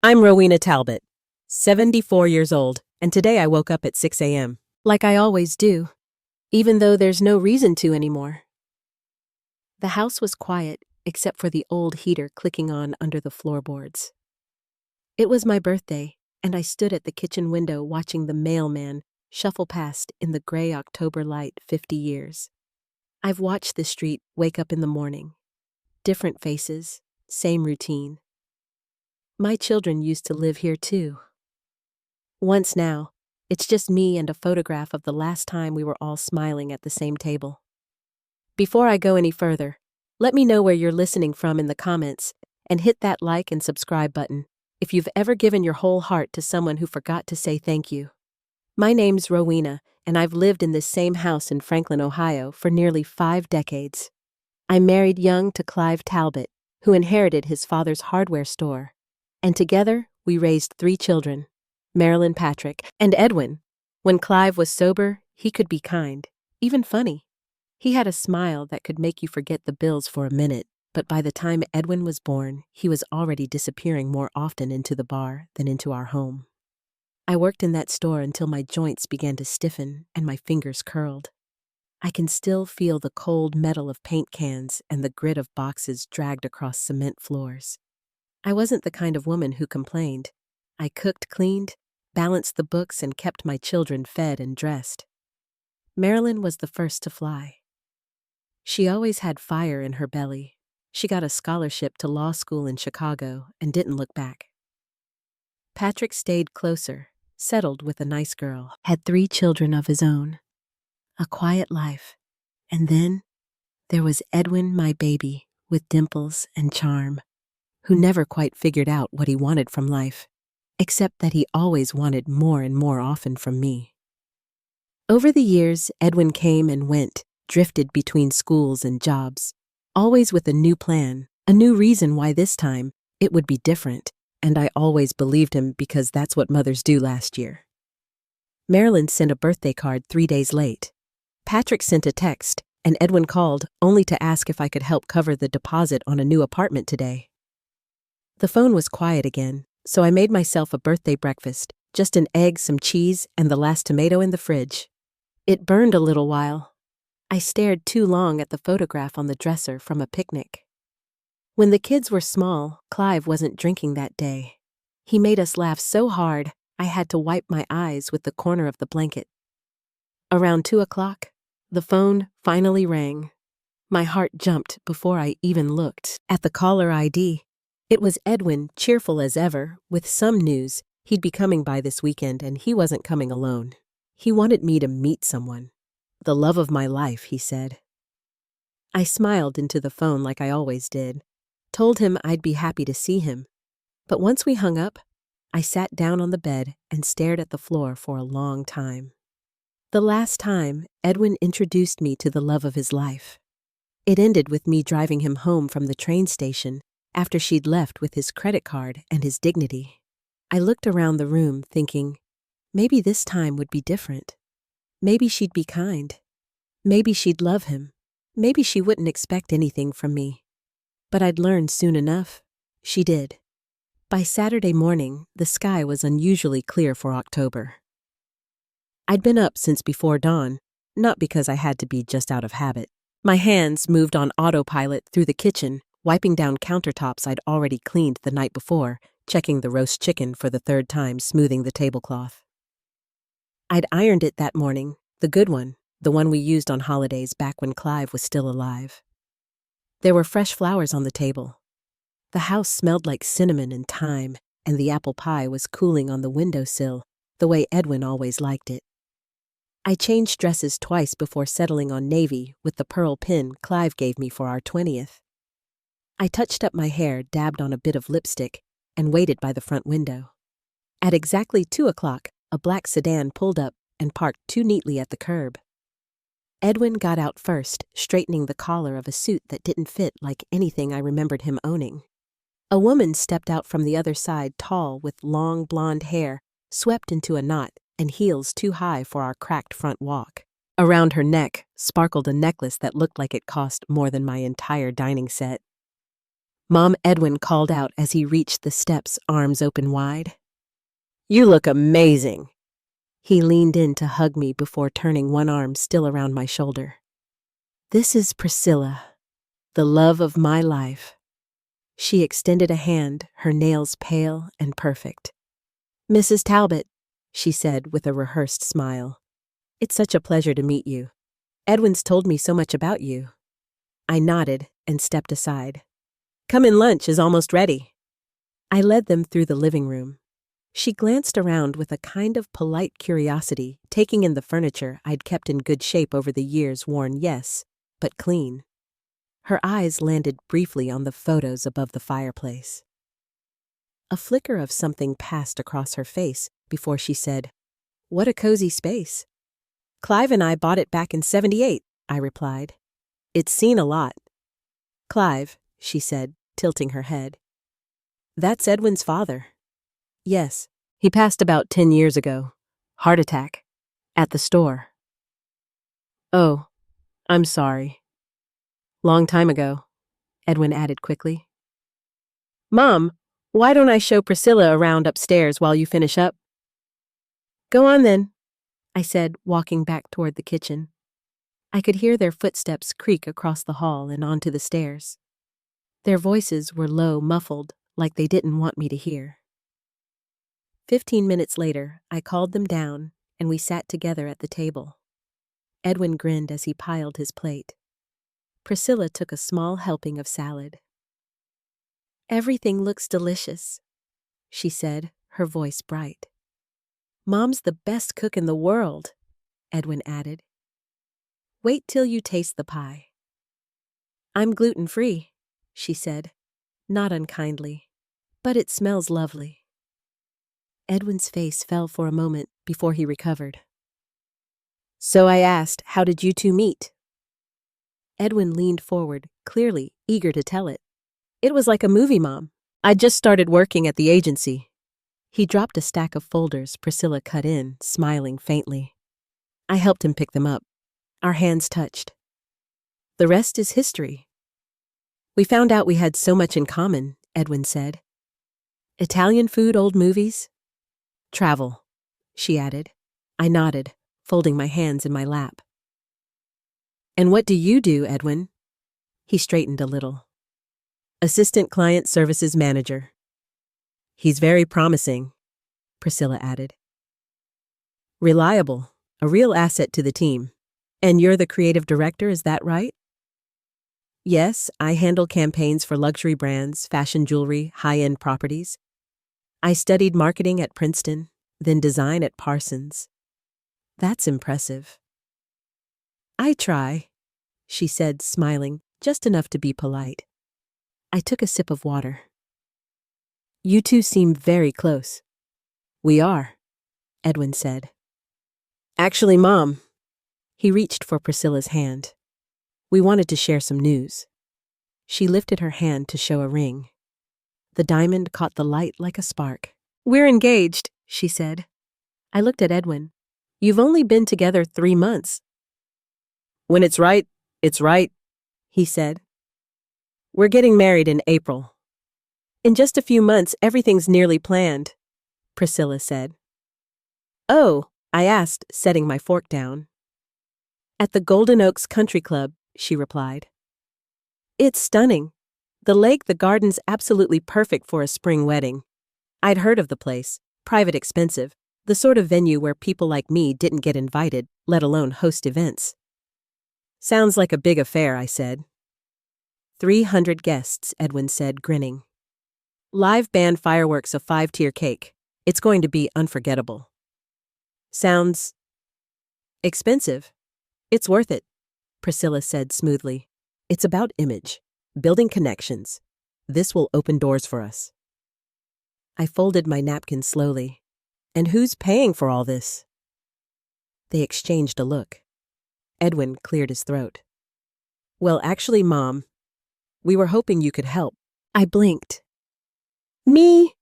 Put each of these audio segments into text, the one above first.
I'm Rowena Talbot, 74 years old, and today I woke up at 6 a.m. Like I always do, even though there's no reason to anymore. The house was quiet, except for the old heater clicking on under the floorboards. It was my birthday, and I stood at the kitchen window watching the mailman shuffle past in the gray October light 50 years. I've watched the street wake up in the morning. Different faces, same routine. My children used to live here too. Once now, it's just me and a photograph of the last time we were all smiling at the same table. Before I go any further, let me know where you're listening from in the comments, and hit that like and subscribe button if you've ever given your whole heart to someone who forgot to say thank you. My name's Rowena, and I've lived in this same house in Franklin, Ohio for nearly 5 decades. I married young to Clive Talbot, who inherited his father's hardware store, and together we raised 3 children, Marilyn, Patrick, and Edwin. When Clive was sober, he could be kind, even funny. He had a smile that could make you forget the bills for a minute, but by the time Edwin was born, he was already disappearing more often into the bar than into our home. I worked in that store until my joints began to stiffen and my fingers curled. I can still feel the cold metal of paint cans and the grit of boxes dragged across cement floors. I wasn't the kind of woman who complained. I cooked, cleaned, balanced the books, and kept my children fed and dressed. Marilyn was the first to fly. She always had fire in her belly. She got a scholarship to law school in Chicago and didn't look back. Patrick stayed closer, settled with a nice girl, had 3 children of his own. A quiet life. And then there was Edwin, my baby, with dimples and charm, who never quite figured out what he wanted from life, except that he always wanted more and more often from me. Over the years, Edwin came and went, drifted between schools and jobs, always with a new plan, a new reason why this time it would be different, and I always believed him because that's what mothers do last year. Marilyn sent a birthday card 3 days late. Patrick sent a text, and Edwin called only to ask if I could help cover the deposit on a new apartment today. The phone was quiet again, so I made myself a birthday breakfast, just an egg, some cheese, and the last tomato in the fridge. It burned a little while. I stared too long at the photograph on the dresser from a picnic. When the kids were small, Clive wasn't drinking that day. He made us laugh so hard, I had to wipe my eyes with the corner of the blanket. Around 2 o'clock, the phone finally rang. My heart jumped before I even looked at the caller ID. It was Edwin, cheerful as ever, with some news. He'd be coming by this weekend, and he wasn't coming alone. He wanted me to meet someone. The love of my life, he said. I smiled into the phone like I always did, told him I'd be happy to see him. But once we hung up, I sat down on the bed and stared at the floor for a long time. The last time, Edwin introduced me to the love of his life. It ended with me driving him home from the train station after she'd left with his credit card and his dignity. I looked around the room thinking, maybe this time would be different. Maybe she'd be kind. Maybe she'd love him. Maybe she wouldn't expect anything from me. But I'd learn soon enough. She did. By Saturday morning, the sky was unusually clear for October. I'd been up since before dawn, not because I had to be, just out of habit. My hands moved on autopilot through the kitchen, wiping down countertops I'd already cleaned the night before, checking the roast chicken for the 3rd time, smoothing the tablecloth. I'd ironed it that morning, the good one, the one we used on holidays back when Clive was still alive. There were fresh flowers on the table. The house smelled like cinnamon and thyme, and the apple pie was cooling on the windowsill, the way Edwin always liked it. I changed dresses twice before settling on navy with the pearl pin Clive gave me for our 20th. I touched up my hair, dabbed on a bit of lipstick, and waited by the front window. At exactly 2 o'clock, a black sedan pulled up and parked too neatly at the curb. Edwin got out first, straightening the collar of a suit that didn't fit like anything I remembered him owning. A woman stepped out from the other side, tall, with long blonde hair, swept into a knot, and heels too high for our cracked front walk. Around her neck sparkled a necklace that looked like it cost more than my entire dining set. Mom, Edwin called out as he reached the steps, arms open wide. You look amazing. He leaned in to hug me before turning one arm still around my shoulder. This is Priscilla, the love of my life. She extended a hand, her nails pale and perfect. Mrs. Talbot, she said with a rehearsed smile. It's such a pleasure to meet you. Edwin's told me so much about you. I nodded and stepped aside. Come in, lunch is almost ready. I led them through the living room. She glanced around with a kind of polite curiosity, taking in the furniture I'd kept in good shape over the years, worn, yes, but clean. Her eyes landed briefly on the photos above the fireplace. A flicker of something passed across her face before she said, What a cozy space. Clive and I bought it back in '78, I replied. It's seen a lot. Clive, she said, tilting her head. That's Edwin's father. Yes, he passed about 10 years ago. Heart attack. At the store. Oh, I'm sorry. Long time ago, Edwin added quickly. Mom, why don't I show Priscilla around upstairs while you finish up? Go on then, I said, walking back toward the kitchen. I could hear their footsteps creak across the hall and onto the stairs. Their voices were low, muffled, like they didn't want me to hear. 15 minutes later, I called them down, and we sat together at the table. Edwin grinned as he piled his plate. Priscilla took a small helping of salad. Everything looks delicious, she said, her voice bright. Mom's the best cook in the world, Edwin added. Wait till you taste the pie. I'm gluten-free, she said, not unkindly, but it smells lovely. Edwin's face fell for a moment before he recovered. So I asked, how did you two meet? Edwin leaned forward, clearly eager to tell it. It was like a movie, Mom. I'd just started working at the agency. He dropped a stack of folders Priscilla cut in, smiling faintly. I helped him pick them up. Our hands touched. The rest is history. We found out we had so much in common, Edwin said. Italian food, old movies? Travel, she added. I nodded, folding my hands in my lap. And what do you do, Edwin? He straightened a little. Assistant Client Services Manager. He's very promising, Priscilla added. Reliable, a real asset to the team. And you're the creative director, is that right? Yes, I handle campaigns for luxury brands, fashion jewelry, high-end properties. I studied marketing at Princeton, then design at Parsons. That's impressive. I try, she said, smiling, just enough to be polite. I took a sip of water. You two seem very close. We are, Edwin said. Actually, Mom. He reached for Priscilla's hand. We wanted to share some news. She lifted her hand to show a ring. The diamond caught the light like a spark. We're engaged, she said. I looked at Edwin. You've only been together 3 months. When it's right, he said. We're getting married in April. In just a few months, everything's nearly planned, Priscilla said. Oh, I asked, setting my fork down. At the Golden Oaks Country Club, she replied. It's stunning. The lake, the garden's absolutely perfect for a spring wedding. I'd heard of the place, private, expensive, the sort of venue where people like me didn't get invited, let alone host events. Sounds like a big affair, I said. 300 guests, Edwin said, grinning. Live band, fireworks, a 5-tier cake. It's going to be unforgettable. Sounds expensive. It's worth it, Priscilla said smoothly. It's about image, building connections. This will open doors for us. I folded my napkin slowly. And who's paying for all this? They exchanged a look. Edwin cleared his throat. Well, actually, Mom, we were hoping you could help. I blinked. Me?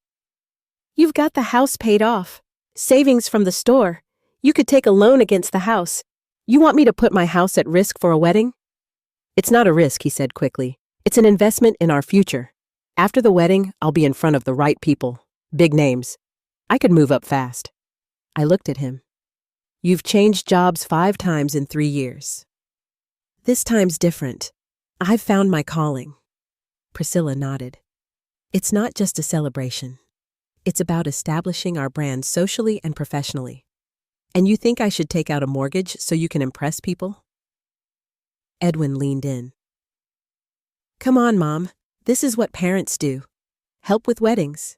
You've got the house paid off. Savings from the store. You could take a loan against the house. You want me to put my house at risk for a wedding? It's not a risk, he said quickly. It's an investment in our future. After the wedding, I'll be in front of the right people. Big names. I could move up fast. I looked at him. You've changed jobs 5 times in 3 years. This time's different. I've found my calling. Priscilla nodded. It's not just a celebration. It's about establishing our brand socially and professionally. And you think I should take out a mortgage so you can impress people? Edwin leaned in. Come on, Mom. This is what parents do. Help with weddings.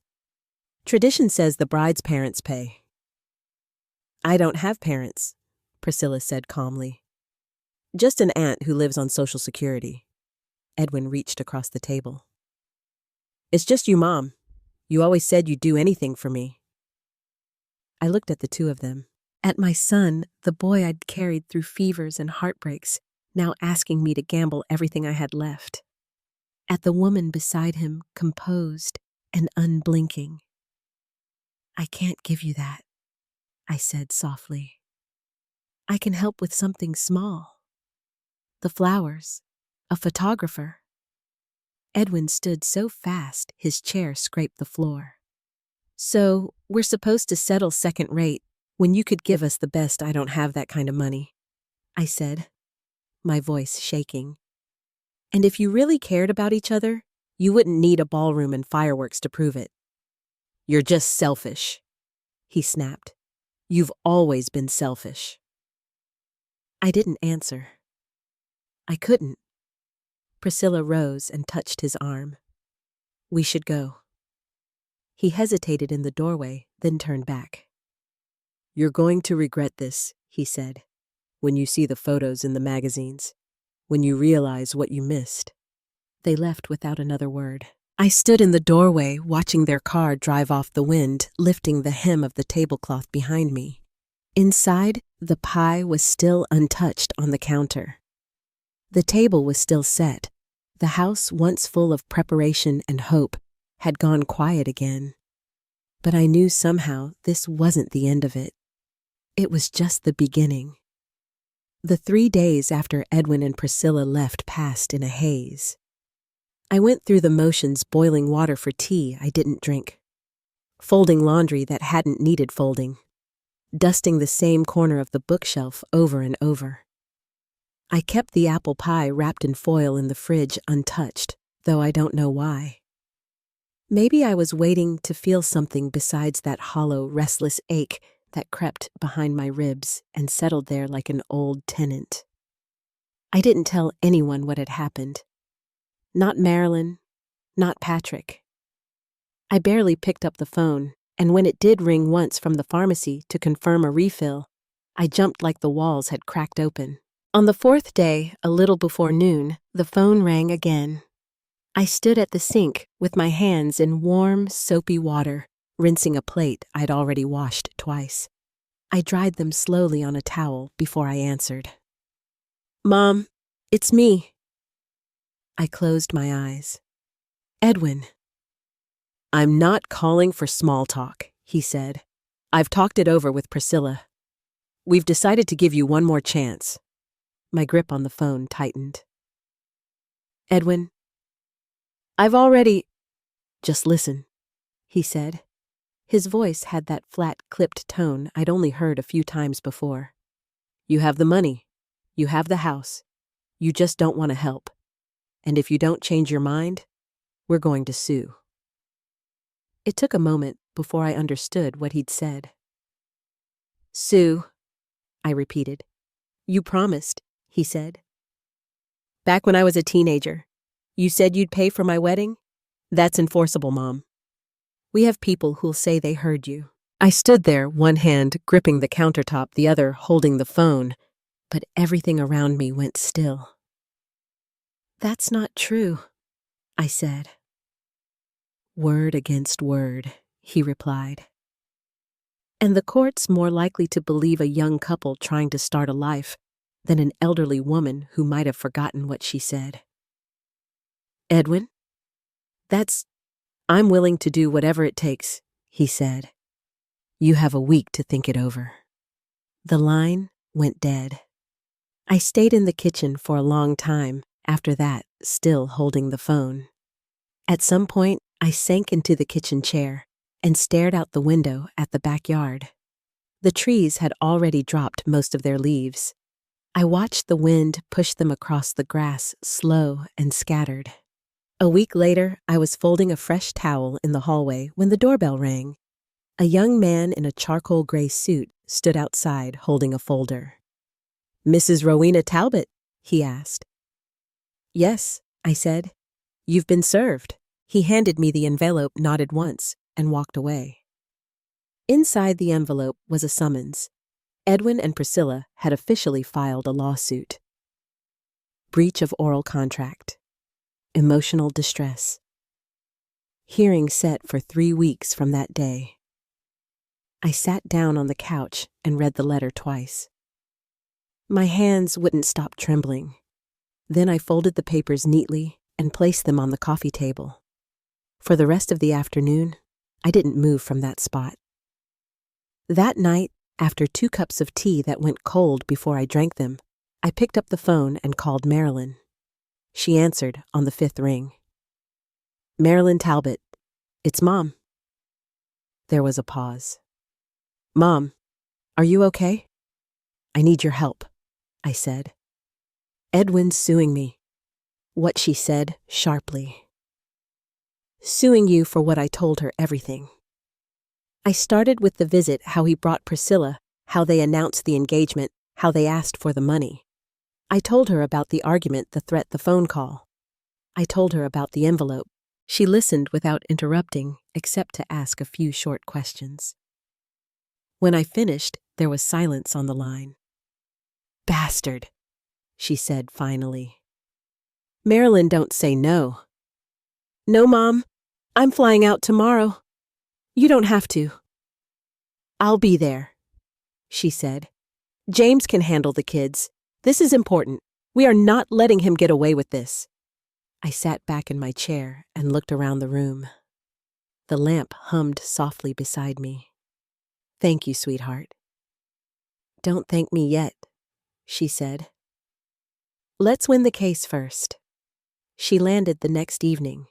Tradition says the bride's parents pay. I don't have parents, Priscilla said calmly. Just an aunt who lives on Social Security. Edwin reached across the table. It's just you, Mom. You always said you'd do anything for me. I looked at the two of them. At my son, the boy I'd carried through fevers and heartbreaks, now asking me to gamble everything I had left. At the woman beside him, composed and unblinking. I can't give you that, I said softly. I can help with something small. The flowers, a photographer. Edwin stood so fast his chair scraped the floor. So, we're supposed to settle second rate when you could give us the best. I don't have that kind of money, I said, my voice shaking. And if you really cared about each other, you wouldn't need a ballroom and fireworks to prove it. You're just selfish, he snapped. You've always been selfish. I didn't answer. I couldn't. Priscilla rose and touched his arm. We should go. He hesitated in the doorway, then turned back. You're going to regret this, he said, when you see the photos in the magazines, when you realize what you missed. They left without another word. I stood in the doorway, watching their car drive off the wind, lifting the hem of the tablecloth behind me. Inside, the pie was still untouched on the counter. The table was still set. The house, once full of preparation and hope, had gone quiet again. But I knew somehow this wasn't the end of it. It was just the beginning. The 3 days after Edwin and Priscilla left passed in a haze. I went through the motions boiling water for tea I didn't drink, folding laundry that hadn't needed folding, dusting the same corner of the bookshelf over and over. I kept the apple pie wrapped in foil in the fridge untouched, though I don't know why. Maybe I was waiting to feel something besides that hollow, restless ache that crept behind my ribs and settled there like an old tenant. I didn't tell anyone what had happened. Not Marilyn, not Patrick. I barely picked up the phone, and when it did ring once from the pharmacy to confirm a refill, I jumped like the walls had cracked open. On the 4th day, a little before noon, the phone rang again. I stood at the sink with my hands in warm, soapy water, rinsing a plate I'd already washed twice. I dried them slowly on a towel before I answered. Mom, it's me. I closed my eyes. Edwin. I'm not calling for small talk, he said. I've talked it over with Priscilla. We've decided to give you one more chance. My grip on the phone tightened. Edwin, I've already... Just listen, he said. His voice had that flat, clipped tone I'd only heard a few times before. You have the money. You have the house. You just don't want to help. And if you don't change your mind, we're going to sue. It took a moment before I understood what he'd said. Sue, I repeated. You promised, he said. Back when I was a teenager, you said you'd pay for my wedding? That's enforceable, Mom. We have people who'll say they heard you. I stood there, one hand gripping the countertop, the other holding the phone, but everything around me went still. That's not true, I said. Word against word, he replied. And the court's more likely to believe a young couple trying to start a life than an elderly woman who might have forgotten what she said. Edwin? I'm willing to do whatever it takes, he said. You have a week to think it over. The line went dead. I stayed in the kitchen for a long time after that, still holding the phone. At some point, I sank into the kitchen chair and stared out the window at the backyard. The trees had already dropped most of their leaves. I watched the wind push them across the grass, slow and scattered. A week later, I was folding a fresh towel in the hallway when the doorbell rang. A young man in a charcoal gray suit stood outside holding a folder. "Mrs. Rowena Talbot?" he asked. "Yes," I said. "You've been served." He handed me the envelope, nodded once, and walked away. Inside the envelope was a summons. Edwin and Priscilla had officially filed a lawsuit. Breach of oral contract. Emotional distress. Hearing set for 3 weeks from that day. I sat down on the couch and read the letter twice. My hands wouldn't stop trembling. Then I folded the papers neatly and placed them on the coffee table. For the rest of the afternoon, I didn't move from that spot. That night, after 2 cups of tea that went cold before I drank them, I picked up the phone and called Marilyn. She answered on the 5th ring. "Marilyn Talbot, it's Mom." There was a pause. "Mom, are you okay?" "I need your help," I said. "Edwin's suing me." What she said sharply. "Suing you for what I told her everything." I started with the visit, how he brought Priscilla, how they announced the engagement, how they asked for the money. I told her about the argument, the threat, the phone call. I told her about the envelope. She listened without interrupting, except to ask a few short questions. When I finished, there was silence on the line. "Bastard," she said finally. "Marilyn, don't say no." "No, Mom. I'm flying out tomorrow. You don't have to." "I'll be there," she said. "James can handle the kids. This is important. We are not letting him get away with this." I sat back in my chair and looked around the room. The lamp hummed softly beside me. "Thank you, sweetheart." "Don't thank me yet," she said. "Let's win the case first." She landed the next evening.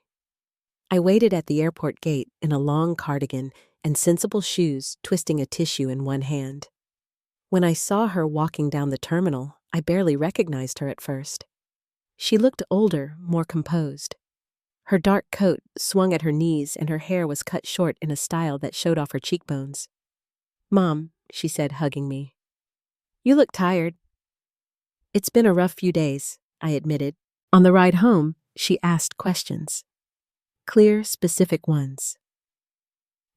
I waited at the airport gate in a long cardigan and sensible shoes, twisting a tissue in one hand. When I saw her walking down the terminal, I barely recognized her at first. She looked older, more composed. Her dark coat swung at her knees and her hair was cut short in a style that showed off her cheekbones. "Mom," she said, hugging me. "You look tired." "It's been a rough few days," I admitted. On the ride home, she asked questions. Clear, specific ones.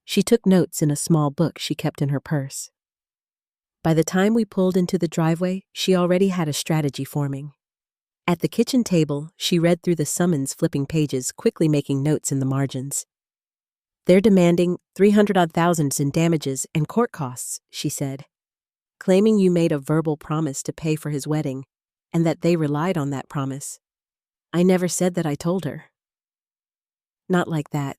She took notes in a small book she kept in her purse. By the time we pulled into the driveway, she already had a strategy forming. At the kitchen table, she read through the summons, flipping pages, quickly making notes in the margins. "They're demanding 300,000 in damages and court costs," she said, "claiming you made a verbal promise to pay for his wedding and that they relied on that promise." I never said that I told her. "Not like that."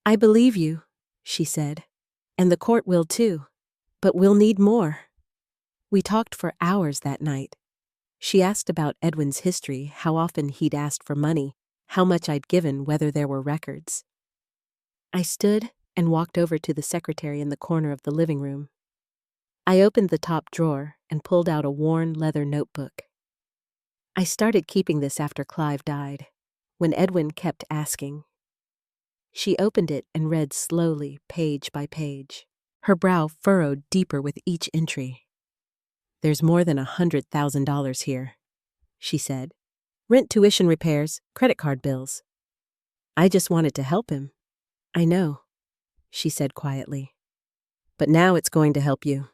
"I believe you," she said, "and the court will too, but we'll need more." We talked for hours that night. She asked about Edwin's history, how often he'd asked for money, how much I'd given, whether there were records. I stood and walked over to the secretary in the corner of the living room. I opened the top drawer and pulled out a worn leather notebook. I started keeping this after Clive died, when Edwin kept asking. She opened it and read slowly, page by page. Her brow furrowed deeper with each entry. "There's more than $100,000 here," she said. "Rent, tuition, repairs, credit card bills." "I just wanted to help him." "I know," she said quietly. "But now it's going to help you."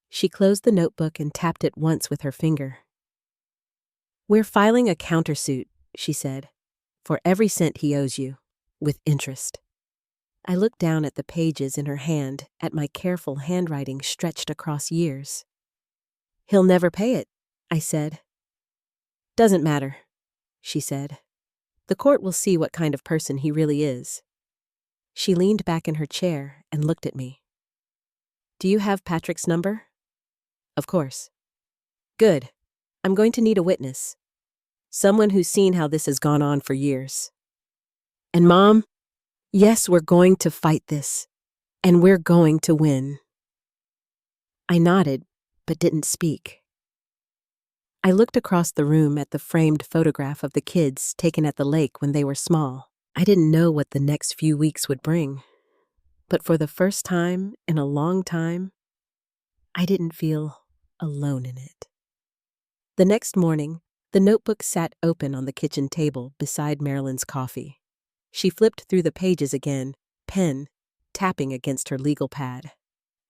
She closed the notebook and tapped it once with her finger. "We're filing a countersuit," she said, "for every cent he owes you, with interest." I looked down at the pages in her hand, at my careful handwriting stretched across years. "He'll never pay it," I said. "Doesn't matter," she said. "The court will see what kind of person he really is." She leaned back in her chair and looked at me. "Do you have Patrick's number?" "Of course." "Good. I'm going to need a witness. Someone who's seen how this has gone on for years." And Mom, yes, we're going to fight this, and we're going to win. I nodded, but didn't speak. I looked across the room at the framed photograph of the kids taken at the lake when they were small. I didn't know what the next few weeks would bring, but for the first time in a long time, I didn't feel alone in it. The next morning, the notebook sat open on the kitchen table beside Marilyn's coffee. She flipped through the pages again, pen tapping against her legal pad.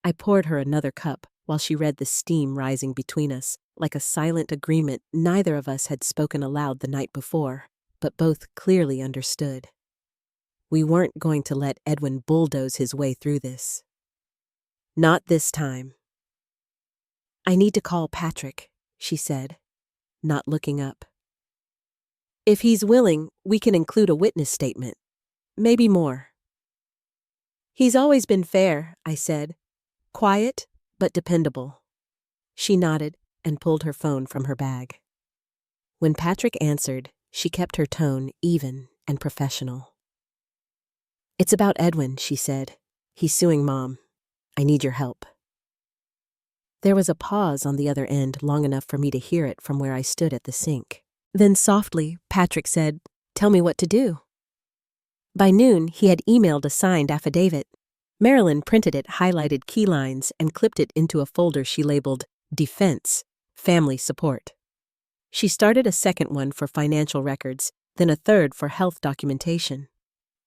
I poured her another cup while she read the steam rising between us, like a silent agreement neither of us had spoken aloud the night before, but both clearly understood. We weren't going to let Edwin bulldoze his way through this. Not this time. I need to call Patrick, she said, not looking up. If he's willing, we can include a witness statement. Maybe more. He's always been fair, I said. Quiet, but dependable. She nodded and pulled her phone from her bag. When Patrick answered, she kept her tone even and professional. It's about Edwin, she said. He's suing Mom. I need your help. There was a pause on the other end long enough for me to hear it from where I stood at the sink. Then softly, Patrick said, Tell me what to do. By noon, he had emailed a signed affidavit. Marilyn printed it, highlighted key lines, and clipped it into a folder she labeled Defense, Family Support. She started a second one for financial records, then a third for health documentation.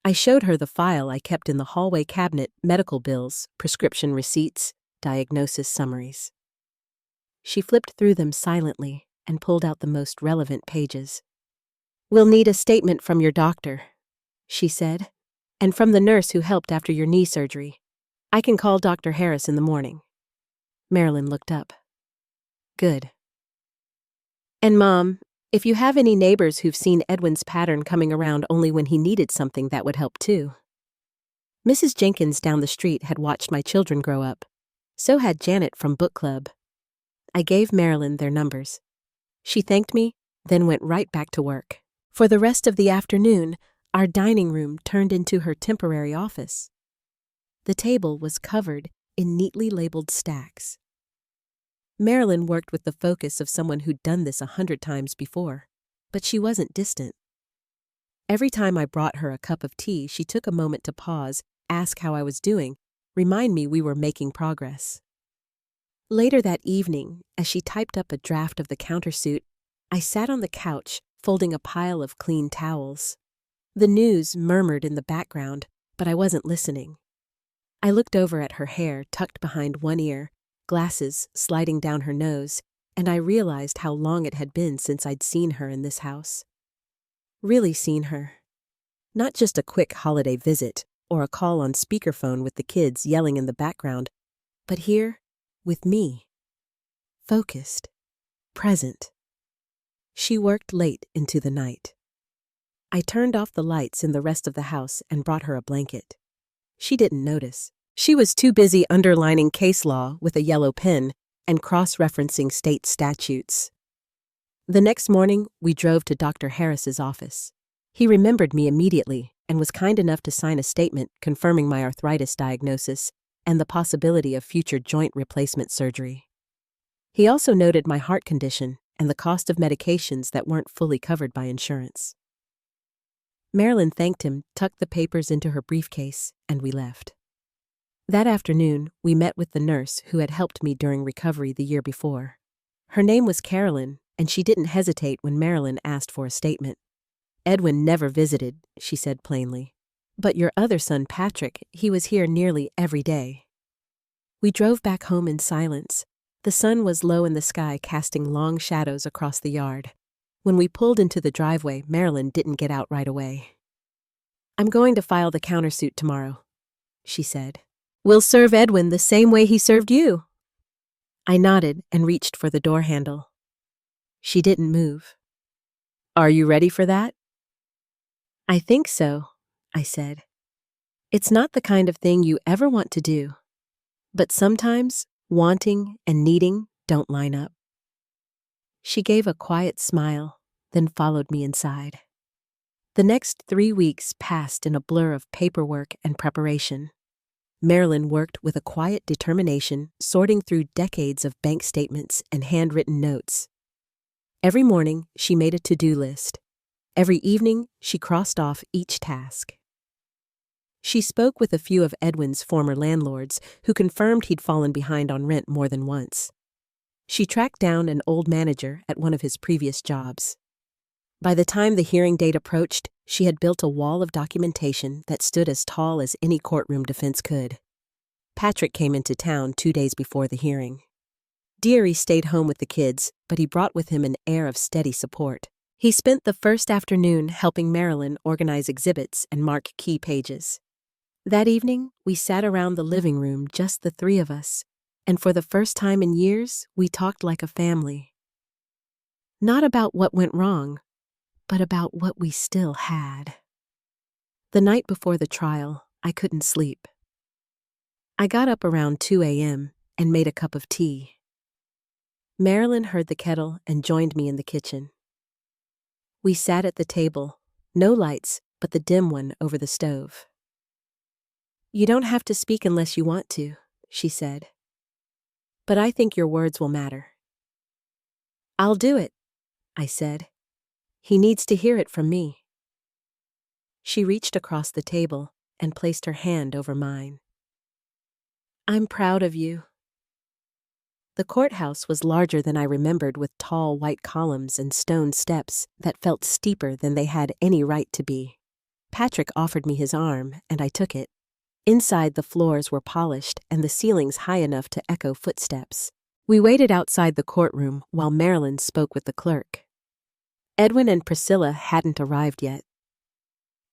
I showed her the file I kept in the hallway cabinet, medical bills, prescription receipts, diagnosis summaries. She flipped through them silently and pulled out the most relevant pages. We'll need a statement from your doctor, she said, and from the nurse who helped after your knee surgery. I can call Dr. Harris in the morning. Marilyn looked up. Good. And Mom, if you have any neighbors who've seen Edwin's pattern coming around only when he needed something, that would help too. Mrs. Jenkins down the street had watched my children grow up. So had Janet from book club. I gave Marilyn their numbers. She thanked me, then went right back to work. For the rest of the afternoon, our dining room turned into her temporary office. The table was covered in neatly labeled stacks. Marilyn worked with the focus of someone who'd done this 100 times before, but she wasn't distant. Every time I brought her a cup of tea, she took a moment to pause, ask how I was doing, remind me we were making progress. Later that evening, as she typed up a draft of the countersuit, I sat on the couch, folding a pile of clean towels. The news murmured in the background, but I wasn't listening. I looked over at her hair tucked behind one ear, glasses sliding down her nose, and I realized how long it had been since I'd seen her in this house. Really seen her. Not just a quick holiday visit or a call on speakerphone with the kids yelling in the background, but here, with me. Focused. Present. She worked late into the night. I turned off the lights in the rest of the house and brought her a blanket. She didn't notice. She was too busy underlining case law with a yellow pen and cross-referencing state statutes. The next morning, we drove to Dr. Harris's office. He remembered me immediately and was kind enough to sign a statement confirming my arthritis diagnosis and the possibility of future joint replacement surgery. He also noted my heart condition and the cost of medications that weren't fully covered by insurance. Marilyn thanked him, tucked the papers into her briefcase, and we left. That afternoon, we met with the nurse who had helped me during recovery the year before. Her name was Carolyn, and she didn't hesitate when Marilyn asked for a statement. Edwin never visited, she said plainly. But your other son, Patrick, he was here nearly every day. We drove back home in silence. The sun was low in the sky, casting long shadows across the yard. When we pulled into the driveway, Marilyn didn't get out right away. I'm going to file the countersuit tomorrow, she said. We'll serve Edwin the same way he served you. I nodded and reached for the door handle. She didn't move. Are you ready for that? I think so, I said. It's not the kind of thing you ever want to do, but sometimes wanting and needing don't line up. She gave a quiet smile, then followed me inside. The next 3 weeks passed in a blur of paperwork and preparation. Marilyn worked with a quiet determination, sorting through decades of bank statements and handwritten notes. Every morning, she made a to-do list. Every evening, she crossed off each task. She spoke with a few of Edwin's former landlords, who confirmed he'd fallen behind on rent more than once. She tracked down an old manager at one of his previous jobs. By the time the hearing date approached, she had built a wall of documentation that stood as tall as any courtroom defense could. Patrick came into town 2 days before the hearing. Deary stayed home with the kids, but he brought with him an air of steady support. He spent the first afternoon helping Marilyn organize exhibits and mark key pages. That evening, we sat around the living room, just the three of us, and for the first time in years, we talked like a family. Not about what went wrong, but about what we still had. The night before the trial, I couldn't sleep. I got up around 2 a.m. and made a cup of tea. Marilyn heard the kettle and joined me in the kitchen. We sat at the table, no lights but the dim one over the stove. "You don't have to speak unless you want to," she said. "But I think your words will matter." "I'll do it," I said. "He needs to hear it from me." She reached across the table and placed her hand over mine. "I'm proud of you." The courthouse was larger than I remembered, with tall white columns and stone steps that felt steeper than they had any right to be. Patrick offered me his arm, and I took it. Inside, the floors were polished and the ceilings high enough to echo footsteps. We waited outside the courtroom while Marilyn spoke with the clerk. Edwin and Priscilla hadn't arrived yet.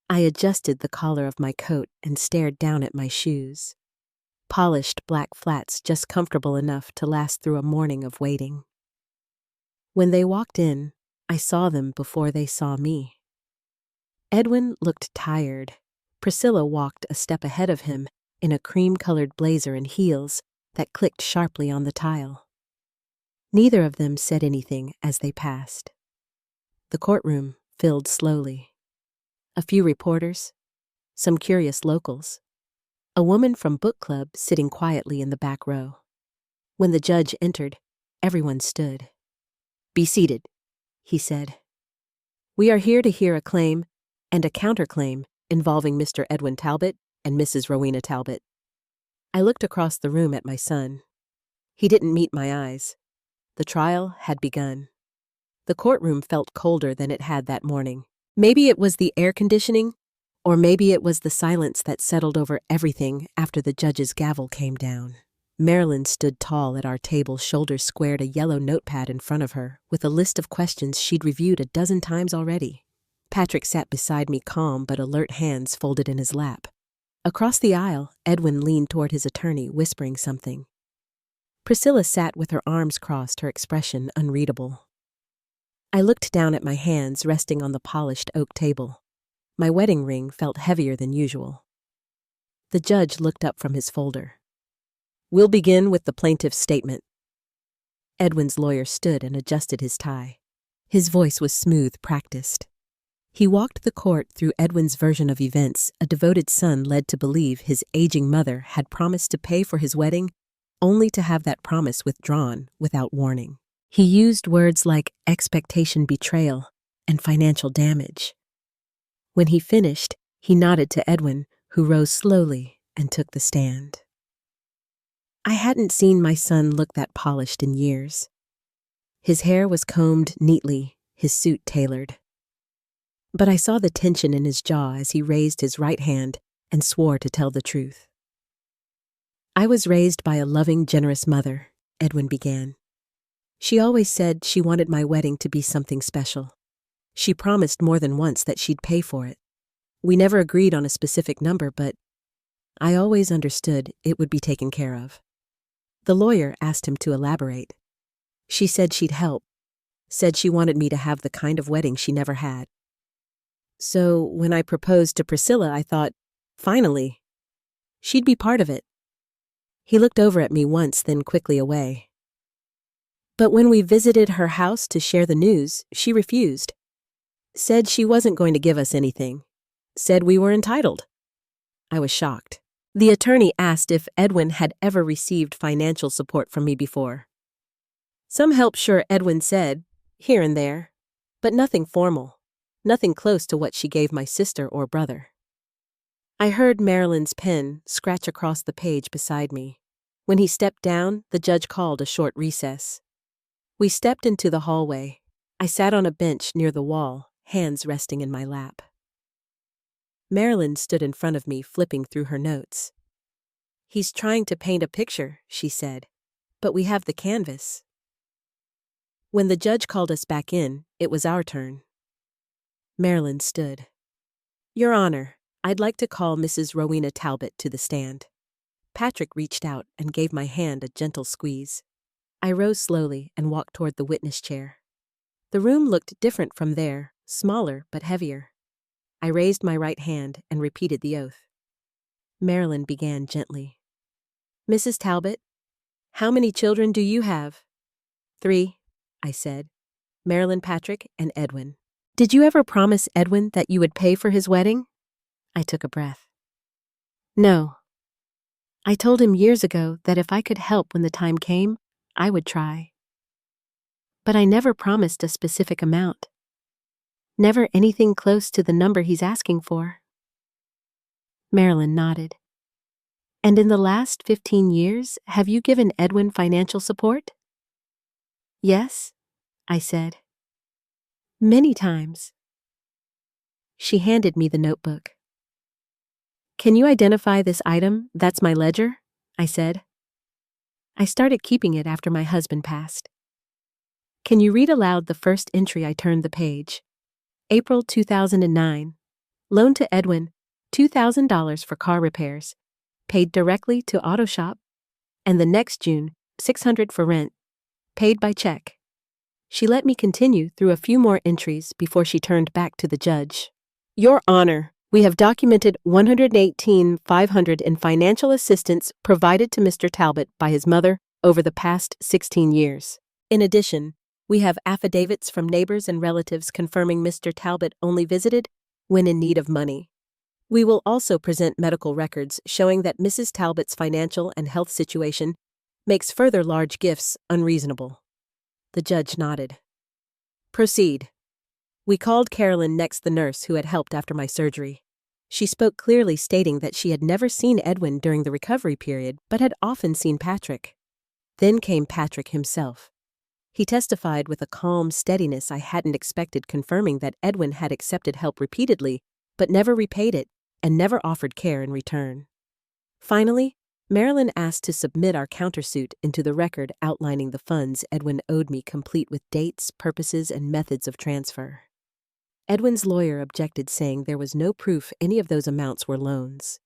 I adjusted the collar of my coat and stared down at my shoes. Polished black flats, just comfortable enough to last through a morning of waiting. When they walked in, I saw them before they saw me. Edwin looked tired. Priscilla walked a step ahead of him in a cream-colored blazer and heels that clicked sharply on the tile. Neither of them said anything as they passed. The courtroom filled slowly. A few reporters, some curious locals, a woman from book club sitting quietly in the back row. When the judge entered, everyone stood. "Be seated," he said. "We are here to hear a claim and a counterclaim involving Mr. Edwin Talbot and Mrs. Rowena Talbot." I looked across the room at my son. He didn't meet my eyes. The trial had begun. The courtroom felt colder than it had that morning. Maybe it was the air conditioning, or maybe it was the silence that settled over everything after the judge's gavel came down. Marilyn stood tall at our table, shoulders squared, a yellow notepad in front of her, with a list of questions she'd reviewed a dozen times already. Patrick sat beside me, calm but alert, hands folded in his lap. Across the aisle, Edwin leaned toward his attorney, whispering something. Priscilla sat with her arms crossed, her expression unreadable. I looked down at my hands resting on the polished oak table. My wedding ring felt heavier than usual. The judge looked up from his folder. "We'll begin with the plaintiff's statement." Edwin's lawyer stood and adjusted his tie. His voice was smooth, practiced. He walked the court through Edwin's version of events, a devoted son led to believe his aging mother had promised to pay for his wedding, only to have that promise withdrawn without warning. He used words like expectation betrayal and financial damage. When he finished, he nodded to Edwin, who rose slowly and took the stand. I hadn't seen my son look that polished in years. His hair was combed neatly, his suit tailored. But I saw the tension in his jaw as he raised his right hand and swore to tell the truth. "I was raised by a loving, generous mother," Edwin began. "She always said she wanted my wedding to be something special. She promised more than once that she'd pay for it. We never agreed on a specific number, but I always understood it would be taken care of." The lawyer asked him to elaborate. "She said she'd help, said she wanted me to have the kind of wedding she never had. So when I proposed to Priscilla, I thought, finally, she'd be part of it." He looked over at me once, then quickly away. "But when we visited her house to share the news, she refused. Said she wasn't going to give us anything. Said we were entitled. I was shocked. The attorney asked if Edwin had ever received financial support from me before. Some help, sure, Edwin said, here and there, but nothing formal, nothing close to what she gave my sister or brother. I heard Marilyn's pen scratch across the page beside me. When he stepped down, the judge called a short recess. We stepped into the hallway. I sat on a bench near the wall, hands resting in my lap. Marilyn stood in front of me, flipping through her notes. He's trying to paint a picture, she said, but we have the canvas. When the judge called us back in, it was our turn. Marilyn stood. Your Honor, I'd like to call Mrs. Rowena Talbot to the stand. Patrick reached out and gave my hand a gentle squeeze. I rose slowly and walked toward the witness chair. The room looked different from there, smaller but heavier. I raised my right hand and repeated the oath. Marilyn began gently. Mrs. Talbot, how many children do you have? 3, I said. Marilyn, Patrick, and Edwin. Did you ever promise Edwin that you would pay for his wedding? I took a breath. No. I told him years ago that if I could help when the time came, I would try. But I never promised a specific amount. Never anything close to the number he's asking for. Marilyn nodded. And in the last 15 years, have you given Edwin financial support? Yes, I said. Many times. She handed me the notebook. Can you identify this item? That's my ledger, I said. I started keeping it after my husband passed. Can you read aloud the first entry? I turned the page. April 2009. Loan to Edwin, $2,000 for car repairs, paid directly to auto shop, and the next June, $600 for rent, paid by check. She let me continue through a few more entries before she turned back to the judge. Your Honor, we have documented $118,500 in financial assistance provided to Mr. Talbot by his mother over the past 16 years. In addition, we have affidavits from neighbors and relatives confirming Mr. Talbot only visited when in need of money. We will also present medical records showing that Mrs. Talbot's financial and health situation makes further large gifts unreasonable. The judge nodded. Proceed. We called Carolyn, next the nurse who had helped after my surgery. She spoke clearly, stating that she had never seen Edwin during the recovery period, but had often seen Patrick. Then came Patrick himself. He testified with a calm steadiness I hadn't expected, confirming that Edwin had accepted help repeatedly, but never repaid it and never offered care in return. Finally, Marilyn asked to submit our countersuit into the record outlining the funds Edwin owed me, complete with dates, purposes, and methods of transfer. Edwin's lawyer objected, saying there was no proof any of those amounts were loans.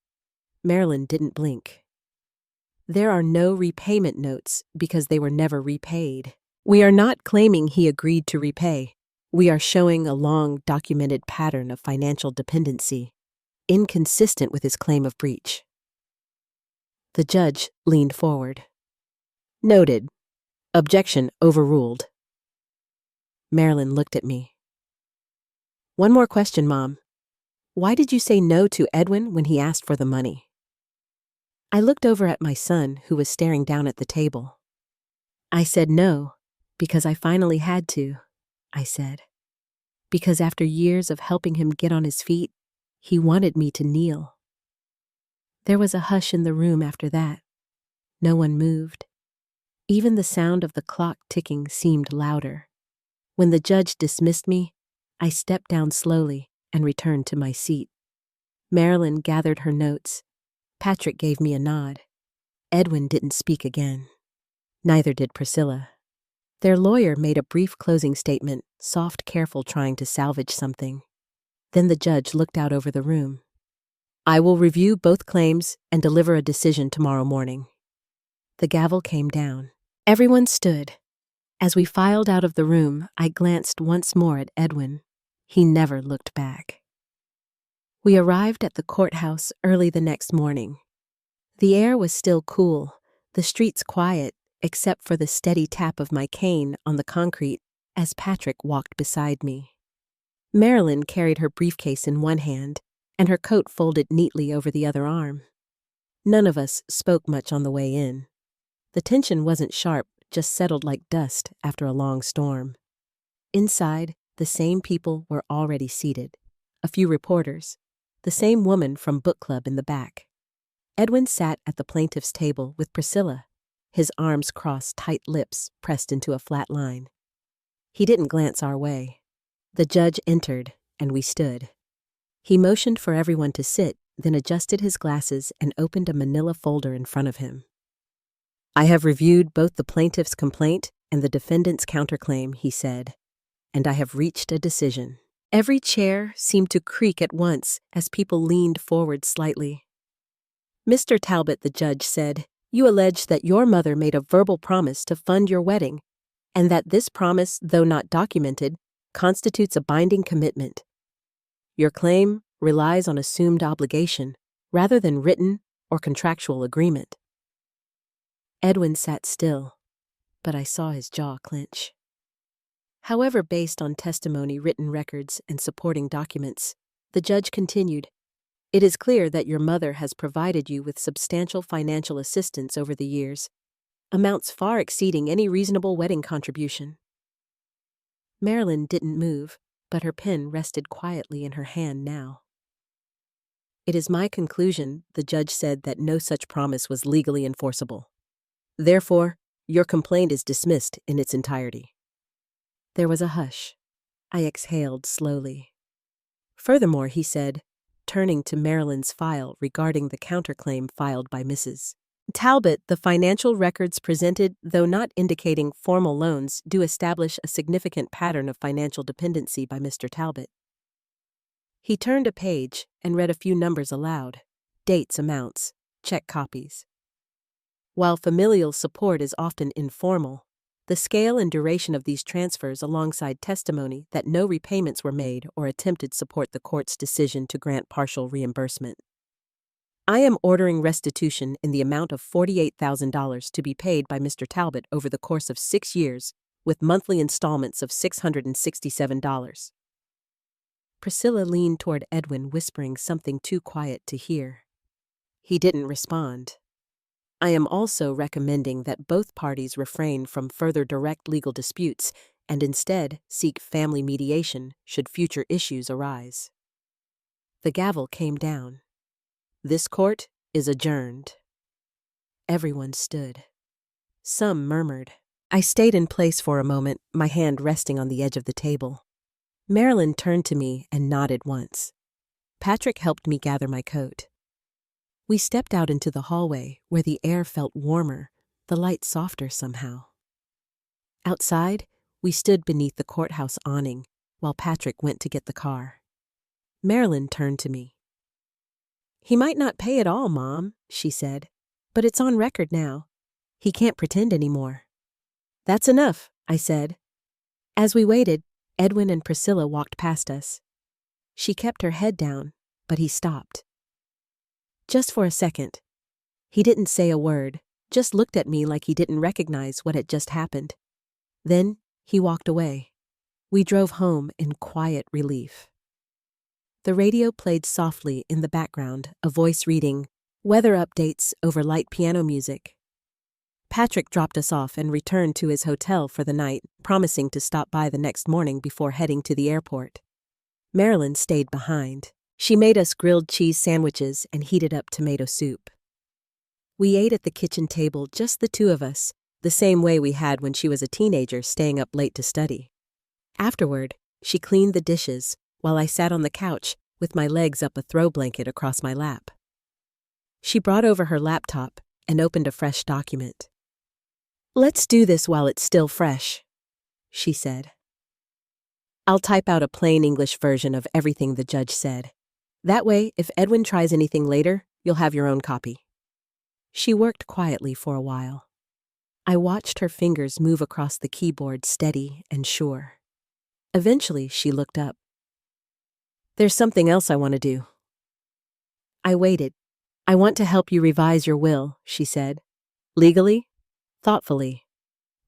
Marilyn didn't blink. There are no repayment notes because they were never repaid. We are not claiming he agreed to repay. We are showing a long documented pattern of financial dependency, inconsistent with his claim of breach. The judge leaned forward. Noted. Objection overruled. Marilyn looked at me. One more question, Mom. Why did you say no to Edwin when he asked for the money? I looked over at my son, who was staring down at the table. I said no, because I finally had to, I said. Because after years of helping him get on his feet, he wanted me to kneel. There was a hush in the room after that. No one moved. Even the sound of the clock ticking seemed louder. When the judge dismissed me, I stepped down slowly and returned to my seat. Marilyn gathered her notes. Patrick gave me a nod. Edwin didn't speak again. Neither did Priscilla. Their lawyer made a brief closing statement, soft, careful, trying to salvage something. Then the judge looked out over the room. I will review both claims and deliver a decision tomorrow morning. The gavel came down. Everyone stood. As we filed out of the room, I glanced once more at Edwin. He never looked back. We arrived at the courthouse early the next morning. The air was still cool, the streets quiet, except for the steady tap of my cane on the concrete as Patrick walked beside me. Marilyn carried her briefcase in one hand and her coat folded neatly over the other arm. None of us spoke much on the way in. The tension wasn't sharp, just settled like dust after a long storm. Inside, the same people were already seated. A few reporters. The same woman from book club in the back. Edwin sat at the plaintiff's table with Priscilla, his arms crossed, tight lips pressed into a flat line. He didn't glance our way. The judge entered, and we stood. He motioned for everyone to sit, then adjusted his glasses and opened a manila folder in front of him. "I have reviewed both the plaintiff's complaint and the defendant's counterclaim," he said, "and I have reached a decision." Every chair seemed to creak at once as people leaned forward slightly. "Mr. Talbot," the judge said, "you allege that your mother made a verbal promise to fund your wedding, and that this promise, though not documented, constitutes a binding commitment. Your claim relies on assumed obligation rather than written or contractual agreement." Edwin sat still, but I saw his jaw clench. However, based on testimony, written records, and supporting documents, the judge continued, "It is clear that your mother has provided you with substantial financial assistance over the years, amounts far exceeding any reasonable wedding contribution." Marilyn didn't move, but her pen rested quietly in her hand now. "It is my conclusion," the judge said, "that no such promise was legally enforceable. Therefore, your complaint is dismissed in its entirety." There was a hush. I exhaled slowly. "Furthermore," he said, turning to Marilyn's file regarding the counterclaim filed by Mrs. Talbot, "the financial records presented, though not indicating formal loans, do establish a significant pattern of financial dependency by Mr. Talbot." He turned a page and read a few numbers aloud, dates, amounts, check copies. While familial support is often informal, the scale and duration of these transfers alongside testimony that no repayments were made or attempted support the court's decision to grant partial reimbursement. "I am ordering restitution in the amount of $48,000 to be paid by Mr. Talbot over the course of 6 years, with monthly installments of $667. Priscilla leaned toward Edwin, whispering something too quiet to hear. He didn't respond. "I am also recommending that both parties refrain from further direct legal disputes and instead seek family mediation should future issues arise." The gavel came down. "This court is adjourned." Everyone stood. Some murmured. I stayed in place for a moment, my hand resting on the edge of the table. Marilyn turned to me and nodded once. Patrick helped me gather my coat. We stepped out into the hallway, where the air felt warmer, the light softer somehow. Outside, we stood beneath the courthouse awning, while Patrick went to get the car. Marilyn turned to me. "He might not pay at all, Mom," she said, "but it's on record now. He can't pretend anymore." "That's enough," I said. As we waited, Edwin and Priscilla walked past us. She kept her head down, but he stopped. Just for a second. He didn't say a word, just looked at me like he didn't recognize what had just happened. Then he walked away. We drove home in quiet relief. The radio played softly in the background, a voice reading weather updates over light piano music. Patrick dropped us off and returned to his hotel for the night, promising to stop by the next morning before heading to the airport. Marilyn stayed behind. She made us grilled cheese sandwiches and heated up tomato soup. We ate at the kitchen table, just the two of us, the same way we had when she was a teenager, staying up late to study. Afterward, she cleaned the dishes, while I sat on the couch with my legs up a throw blanket across my lap. She brought over her laptop and opened a fresh document. "Let's do this while it's still fresh," she said. "I'll type out a plain English version of everything the judge said. That way, if Edwin tries anything later, you'll have your own copy." She worked quietly for a while. I watched her fingers move across the keyboard, steady and sure. Eventually, she looked up. "There's something else I want to do." I waited. "I want to help you revise your will," she said. "Legally, thoughtfully.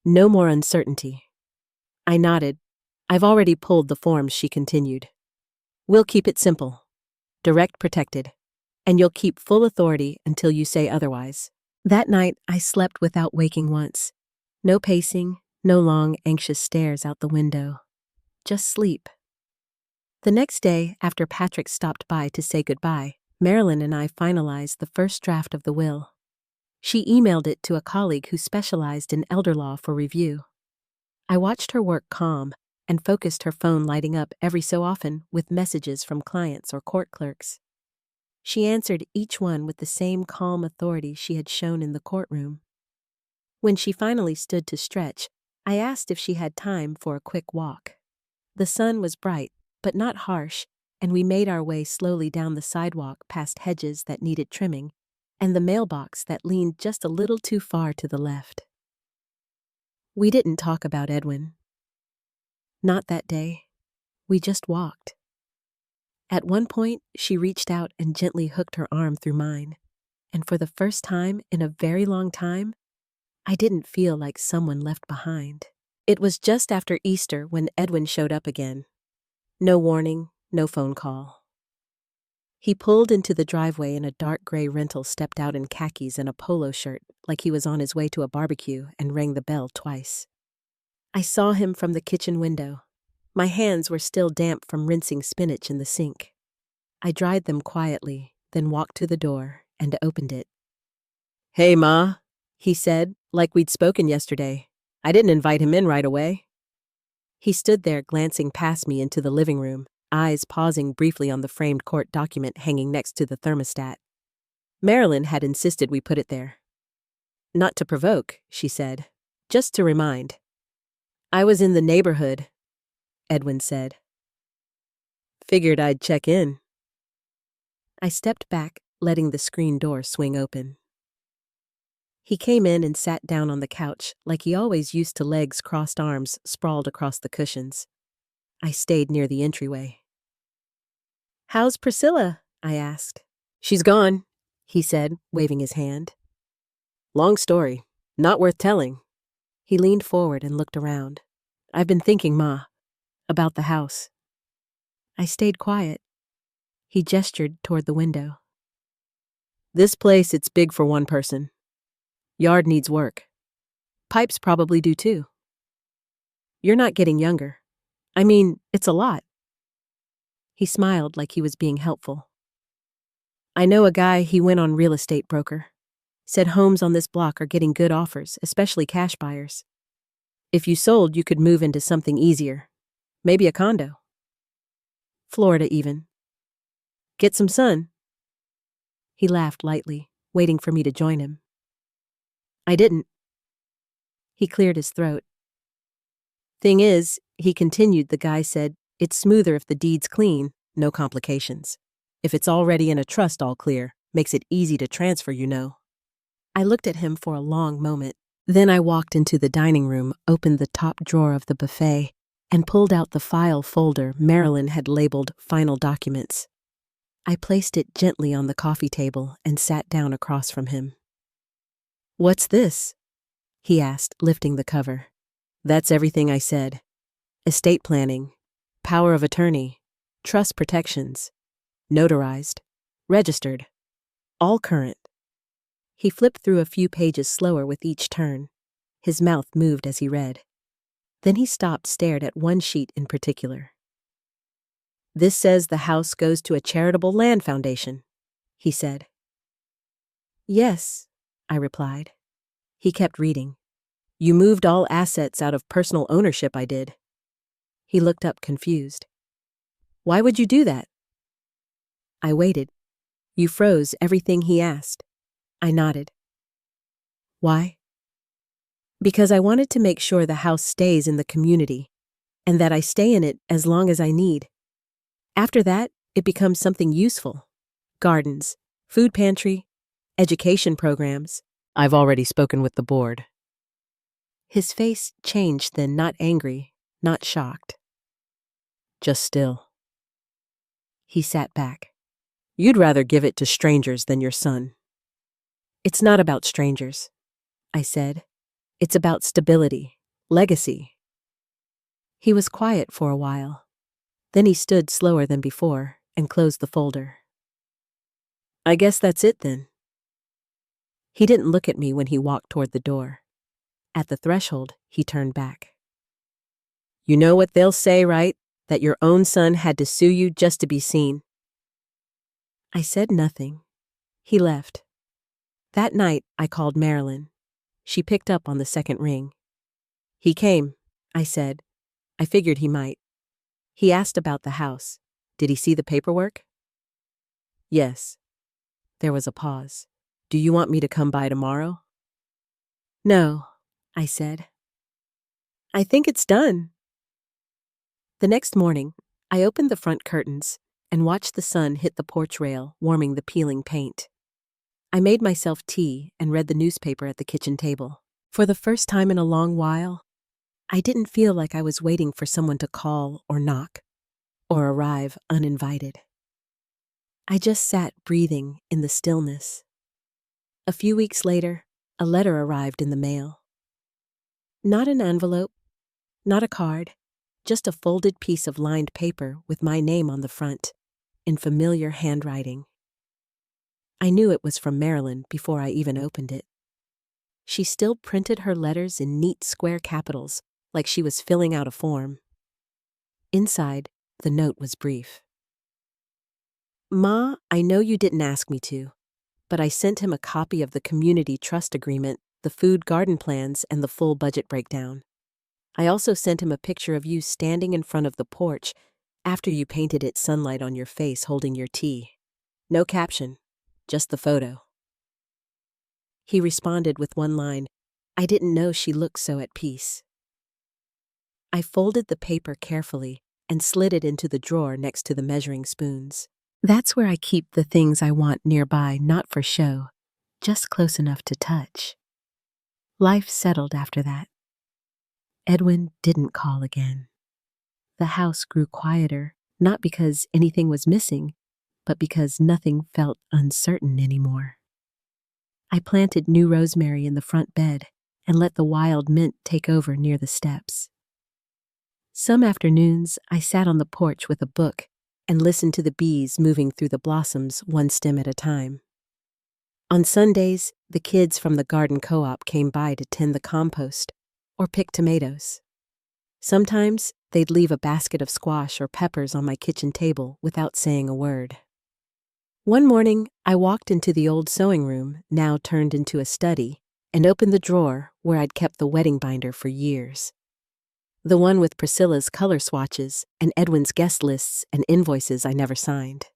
No more uncertainty." I nodded. "I've already pulled the forms," she continued. We'll keep it simple, direct protected, and you'll keep full authority until you say otherwise. That night, I slept without waking once. No pacing, no long, anxious stares out the window. Just sleep. The next day, after Patrick stopped by to say goodbye, Marilyn and I finalized the first draft of the will. She emailed it to a colleague who specialized in elder law for review. I watched her work calm and focused her phone lighting up every so often with messages from clients or court clerks. She answered each one with the same calm authority she had shown in the courtroom. When she finally stood to stretch, I asked if she had time for a quick walk. The sun was bright, but not harsh, and we made our way slowly down the sidewalk past hedges that needed trimming and the mailbox that leaned just a little too far to the left. We didn't talk about Edwin. Not that day. We just walked. At one point, she reached out and gently hooked her arm through mine, and for the first time in a very long time, I didn't feel like someone left behind. It was just after Easter when Edwin showed up again. No warning, no phone call. He pulled into the driveway in a dark gray rental, stepped out in khakis and a polo shirt like he was on his way to a barbecue, and rang the bell twice. I saw him from the kitchen window. My hands were still damp from rinsing spinach in the sink. I dried them quietly, then walked to the door and opened it. "Hey, Ma," he said, like we'd spoken yesterday. "I didn't invite him in right away." He stood there glancing past me into the living room, eyes pausing briefly on the framed court document hanging next to the thermostat. Marilyn had insisted we put it there. "Not to provoke," she said, "just to remind." "I was in the neighborhood," Edwin said. "Figured I'd check in." I stepped back, letting the screen door swing open. He came in and sat down on the couch like he always used to, legs crossed, arms sprawled across the cushions. I stayed near the entryway. "How's Priscilla?" I asked. "She's gone," he said, waving his hand. "Long story. Not worth telling." He leaned forward and looked around. "I've been thinking, Ma, about the house." I stayed quiet. He gestured toward the window. "This place, it's big for one person. Yard needs work. Pipes probably do too. You're not getting younger. I mean, it's a lot." He smiled like he was being helpful. "I know a guy, he went on real estate broker. Said homes on this block are getting good offers, especially cash buyers. If you sold, you could move into something easier. Maybe a condo. Florida even. Get some sun." He laughed lightly, waiting for me to join him. I didn't. He cleared his throat. "Thing is," he continued, "the guy said, it's smoother if the deed's clean, no complications. If it's already in a trust, all clear, makes it easy to transfer, you know." I looked at him for a long moment. Then I walked into the dining room, opened the top drawer of the buffet, and pulled out the file folder Marilyn had labeled Final Documents. I placed it gently on the coffee table and sat down across from him. "What's this?" he asked, lifting the cover. "That's everything I said. Estate planning, power of attorney, trust protections, notarized, registered, all current." He flipped through a few pages slower with each turn. His mouth moved as he read. Then he stopped, stared at one sheet in particular. "This says the house goes to a charitable land foundation," he said. "Yes," I replied. He kept reading. "You moved all assets out of personal ownership, I did." He looked up confused. "Why would you do that?" I waited. "You froze everything he asked." I nodded. "Why?" "Because I wanted to make sure the house stays in the community, and that I stay in it as long as I need. After that, it becomes something useful. Gardens, food pantry, education programs." "I've already spoken with the board." His face changed then, not angry, not shocked. "Just still." He sat back. "You'd rather give it to strangers than your son." "It's not about strangers," I said. "It's about stability, legacy." He was quiet for a while. Then he stood slower than before and closed the folder. I guess that's it then. He didn't look at me when he walked toward the door. At the threshold, he turned back. You know what they'll say, right? That your own son had to sue you just to be seen. I said nothing. He left. That night, I called Marilyn. She picked up on the second ring. He came, I said. I figured he might. He asked about the house. Did he see the paperwork? Yes. There was a pause. Do you want me to come by tomorrow? No, I said. I think it's done. The next morning, I opened the front curtains and watched the sun hit the porch rail, warming the peeling paint. I made myself tea and read the newspaper at the kitchen table. For the first time in a long while, I didn't feel like I was waiting for someone to call or knock or arrive uninvited. I just sat breathing in the stillness. A few weeks later, a letter arrived in the mail. Not an envelope, not a card, just a folded piece of lined paper with my name on the front, in familiar handwriting. I knew it was from Marilyn before I even opened it. She still printed her letters in neat square capitals, like she was filling out a form. Inside, the note was brief. Ma, I know you didn't ask me to, but I sent him a copy of the community trust agreement, the food garden plans, and the full budget breakdown. I also sent him a picture of you standing in front of the porch after you painted it sunlight on your face holding your tea. No caption, just the photo. He responded with one line, I didn't know she looked so at peace. I folded the paper carefully and slid it into the drawer next to the measuring spoons. That's where I keep the things I want nearby, not for show, just close enough to touch. Life settled after that. Edwin didn't call again. The house grew quieter, not because anything was missing, but because nothing felt uncertain anymore. I planted new rosemary in the front bed and let the wild mint take over near the steps. Some afternoons, I sat on the porch with a book and listened to the bees moving through the blossoms one stem at a time. On Sundays, the kids from the garden co-op came by to tend the compost or pick tomatoes. Sometimes, they'd leave a basket of squash or peppers on my kitchen table without saying a word. One morning, I walked into the old sewing room, now turned into a study, and opened the drawer where I'd kept the wedding binder for years. The one with Priscilla's color swatches and Edwin's guest lists and invoices I never signed.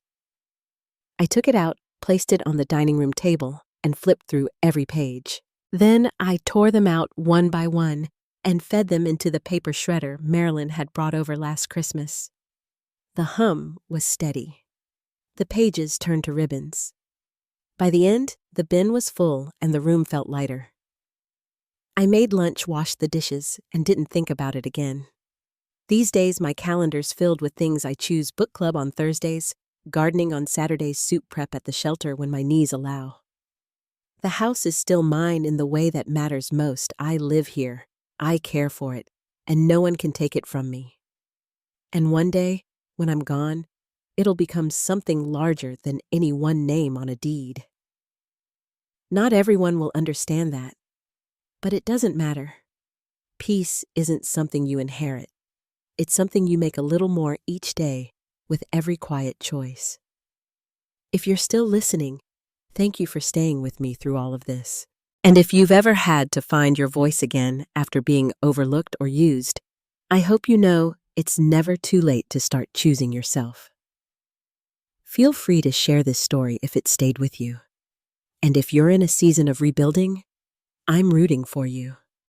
I took it out, placed it on the dining room table, and flipped through every page. Then I tore them out one by one and fed them into the paper shredder Marilyn had brought over last Christmas. The hum was steady. The pages turned to ribbons. By the end, the bin was full and the room felt lighter. I made lunch, washed the dishes, and didn't think about it again. These days, my calendar's filled with things I choose: book club on Thursdays, gardening on Saturdays, soup prep at the shelter when my knees allow. The house is still mine in the way that matters most. I live here, I care for it, and no one can take it from me. And one day, when I'm gone, it'll become something larger than any one name on a deed. Not everyone will understand that, but it doesn't matter. Peace isn't something you inherit. It's something you make a little more each day with every quiet choice. If you're still listening, thank you for staying with me through all of this. And if you've ever had to find your voice again after being overlooked or used, I hope you know it's never too late to start choosing yourself. Feel free to share this story if it stayed with you. And if you're in a season of rebuilding, I'm rooting for you.